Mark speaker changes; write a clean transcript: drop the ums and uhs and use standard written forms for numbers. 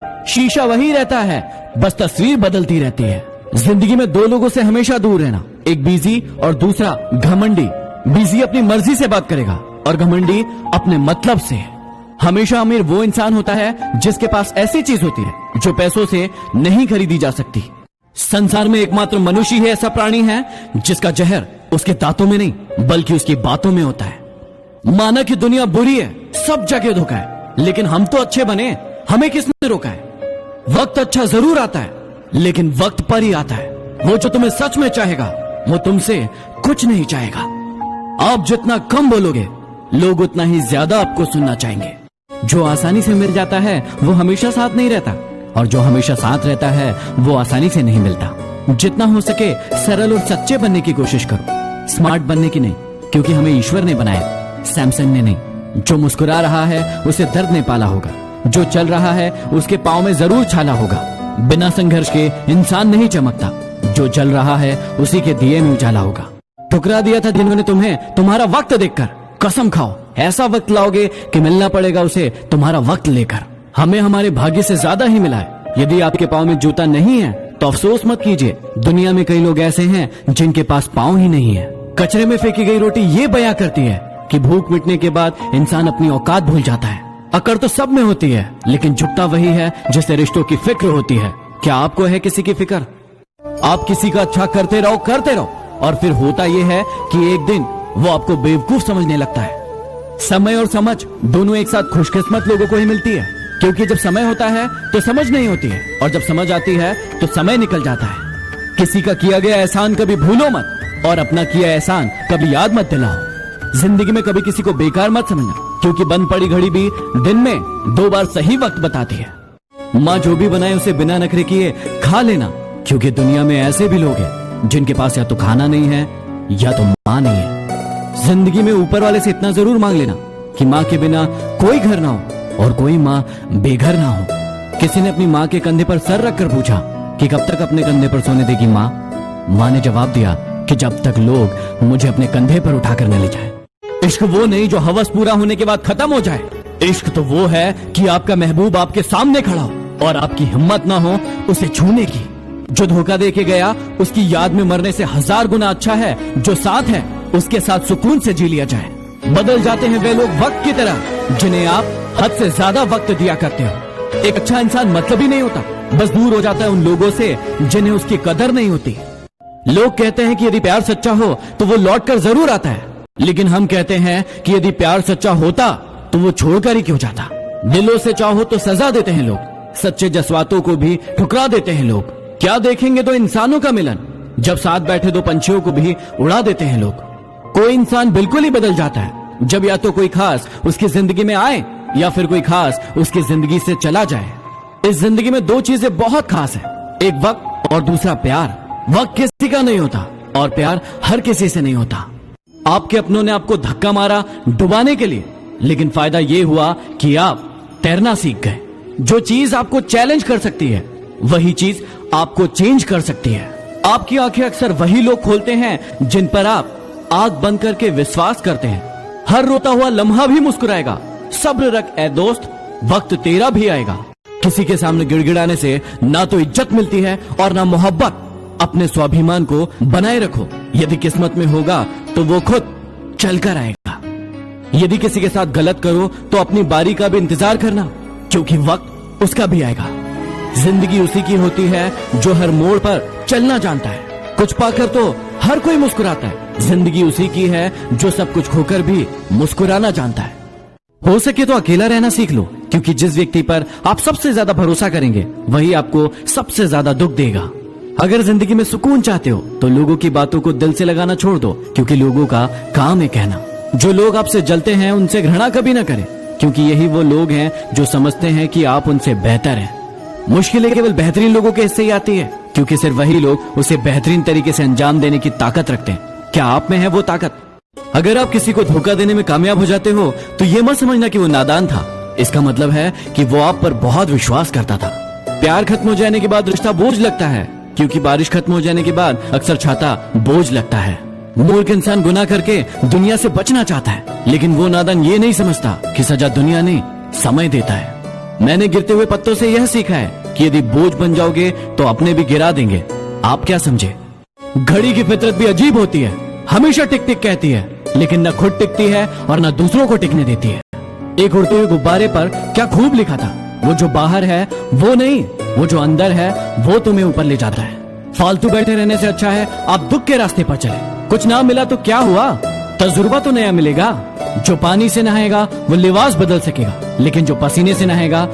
Speaker 1: शीशा वही रहता है, बस तस्वीर बदलती रहती है। जिंदगी में दो लोगों से हमेशा दूर रहना, एक बिजी और दूसरा घमंडी। बिजी अपनी मर्जी से बात करेगा और घमंडी अपने मतलब से। हमेशा अमीर वो इंसान होता है जिसके पास ऐसी चीज होती है जो पैसों से नहीं खरीदी जा सकती। संसार में एकमात्र मनुष्य ही ऐसा प्राणी है जिसका जहर उसके दांतों में नहीं बल्कि उसकी बातों में होता है। माना कि दुनिया बुरी है, सब जगह धोखा है, लेकिन हम तो अच्छे बने, हमें किसने रोका है? वक्त अच्छा जरूर आता है, लेकिन वक्त पर ही आता है। वो जो तुम्हें सच में चाहेगा वो तुमसे कुछ नहीं चाहेगा। आप जितना कम बोलोगे लोग उतना ही ज्यादा आपको सुनना चाहेंगे। जो आसानी से मिल जाता है वो हमेशा साथ नहीं रहता, और जो हमेशा साथ रहता है वो आसानी से नहीं मिलता। जितना हो सके सरल और सच्चे बनने की कोशिश करो, स्मार्ट बनने की नहीं, क्योंकि हमें ईश्वर ने बनाया, सैमसंग ने नहीं। जो मुस्कुरा रहा है उसे दर्द ने पाला होगा, जो चल रहा है उसके पांव में जरूर छाला होगा। बिना संघर्ष के इंसान नहीं चमकता, जो जल रहा है उसी के दिए में उजाला होगा। ठुकरा दिया था जिन्होंने तुम्हें तुम्हारा वक्त देखकर, कसम खाओ ऐसा वक्त लाओगे कि मिलना पड़ेगा उसे तुम्हारा वक्त लेकर। हमें हमारे भाग्य से ज्यादा ही मिला है। यदि आपके पाँव में जूता नहीं है तो अफसोस मत कीजिए, दुनिया में कई लोग ऐसे हैं जिनके पास पाँव ही नहीं है। कचरे में फेंकी गई रोटी ये बयां करती है कि भूख मिटने के बाद इंसान अपनी औकात भूल जाता है। अकड़ तो सब में होती है, लेकिन झुकता वही है जिसे रिश्तों की फिक्र होती है। क्या आपको है किसी की फिक्र? आप किसी का अच्छा करते रहो, और फिर होता यह है कि एक दिन वो आपको बेवकूफ समझने लगता है। समय और समझ दोनों एक साथ खुशकिस्मत लोगों को ही मिलती है, क्योंकि जब समय होता है तो समझ नहीं होती है, और जब समझ आती है तो समय निकल जाता है। किसी का किया गया एहसान कभी भूलो मत, और अपना किया एहसान कभी याद मत दिलाओ। जिंदगी में कभी किसी को बेकार मत समझना, क्योंकि बंद पड़ी घड़ी भी दिन में 2 बार सही वक्त बताती है। माँ जो भी बनाए उसे बिना नखरे किए खा लेना, क्योंकि दुनिया में ऐसे भी लोग हैं जिनके पास या तो खाना नहीं है या तो माँ नहीं है। जिंदगी में ऊपर वाले से इतना जरूर मांग लेना कि माँ के बिना कोई घर ना हो और कोई माँ बेघर ना हो। किसी ने अपनी माँ के कंधे पर सर रखकर पूछा कि कब तक अपने कंधे पर सोने देगी माँ? माँ ने जवाब दिया कि जब तक लोग मुझे अपने कंधे पर उठाकर न ले जाए। इश्क वो नहीं जो हवस पूरा होने के बाद खत्म हो जाए। इश्क तो वो है कि आपका महबूब आपके सामने खड़ा हो और आपकी हिम्मत ना हो उसे छूने की। जो धोखा दे के गया उसकी याद में मरने से 1000 गुना अच्छा है जो साथ है उसके साथ सुकून से जी लिया जाए। बदल जाते हैं वे लोग वक्त की तरह जिन्हें आप हद से ज्यादा वक्त दिया करते हो। एक अच्छा इंसान मतलब ही नहीं होता, बस दूर हो जाता है उन लोगों से जिन्हें उसकी कदर नहीं होती। लोग कहते हैं कि यदि प्यार सच्चा हो तो वो लौट कर जरूर आता है, लेकिन हम कहते हैं कि यदि प्यार सच्चा होता तो वो छोड़कर ही क्यों जाता। दिलों से चाहो तो सजा देते हैं लोग, सच्चे जज्बातों को भी ठुकरा देते हैं लोग। क्या देखेंगे तो इंसानों का मिलन, जब साथ बैठे 2 पंछियों को भी उड़ा देते हैं लोग। कोई इंसान बिल्कुल ही बदल जाता है जब या तो कोई खास उसकी जिंदगी में आए या फिर कोई खास उसकी जिंदगी से चला जाए। इस जिंदगी में 2 चीजें बहुत खास है, एक वक्त और दूसरा प्यार। वक्त किसी का नहीं होता और प्यार हर किसी से नहीं होता। आपके अपनों ने आपको धक्का मारा डुबाने के लिए, लेकिन फायदा ये हुआ कि आप तैरना सीख गए। जो चीज आपको चैलेंज कर सकती है वही चीज आपको चेंज कर सकती है। आपकी आंखें अक्सर वही लोग खोलते हैं जिन पर आप आंख बंद करके विश्वास करते हैं। हर रोता हुआ लम्हा भी मुस्कुराएगा, सब्र रख ए दोस्त, वक्त तेरा भी आएगा। किसी के सामने गिड़गिड़ाने से ना तो इज्जत मिलती है और ना मोहब्बत। अपने स्वाभिमान को बनाए रखो, यदि किस्मत में होगा तो वो खुद चलकर आएगा। यदि किसी के साथ गलत करो तो अपनी बारी का भी इंतजार करना, क्योंकि वक्त उसका भी आएगा। जिंदगी उसी की होती है जो हर मोड़ पर चलना जानता है। कुछ पाकर तो हर कोई मुस्कुराता है। जिंदगी उसी की है जो सब कुछ खोकर भी मुस्कुराना जानता है। हो सके तो अकेला रहना सीख लो, क्योंकि जिस व्यक्ति पर आप सबसे ज्यादा भरोसा करेंगे वही आपको सबसे ज्यादा दुख देगा। अगर जिंदगी में सुकून चाहते हो तो लोगों की बातों को दिल से लगाना छोड़ दो, क्योंकि लोगों का काम है कहना। जो लोग आपसे जलते हैं उनसे घृणा कभी ना करें, क्योंकि यही वो लोग हैं जो समझते हैं कि आप उनसे बेहतर हैं। मुश्किलें केवल बेहतरीन लोगों के हिस्से ही आती है, क्योंकि सिर्फ वही लोग उसे बेहतरीन तरीके से अंजाम देने की ताकत रखते हैं। क्या आप में है वो ताकत? अगर आप किसी को धोखा देने में कामयाब हो जाते हो तो ये मत समझना कि वो नादान था। इसका मतलब है कि वो आप पर बहुत विश्वास करता था। प्यार खत्म हो जाने के बाद रिश्ता बोझ लगता है, क्योंकि बारिश खत्म हो जाने के बाद अक्सर छाता बोझ लगता है। मूर्ख इंसान गुनाह करके दुनिया से बचना चाहता है, लेकिन वो नादान ये नहीं समझता कि सजा दुनिया नहीं समय देता है। मैंने गिरते हुए पत्तों से यह सीखा है कि यदि बोझ बन जाओगे तो अपने भी गिरा देंगे। आप क्या समझे? घड़ी की फितरत भी अजीब होती है, हमेशा टिक टिक कहती है, लेकिन न खुद टिकती है और न दूसरों को टिकने देती है। एक उड़ते हुए गुब्बारे पर क्या खूब लिखा था, वो जो बाहर है वो नहीं, वो जो अंदर है वो तुम्हें ऊपर ले जाता है। फालतू बैठे रहने से अच्छा है आप दुख के रास्ते पर चले। कुछ ना मिला तो क्या हुआ, तजुर्बा तो नया मिलेगा। जो पानी से नहाएगा वो लिबास बदल सकेगा, लेकिन जो पसीने से नहाएगा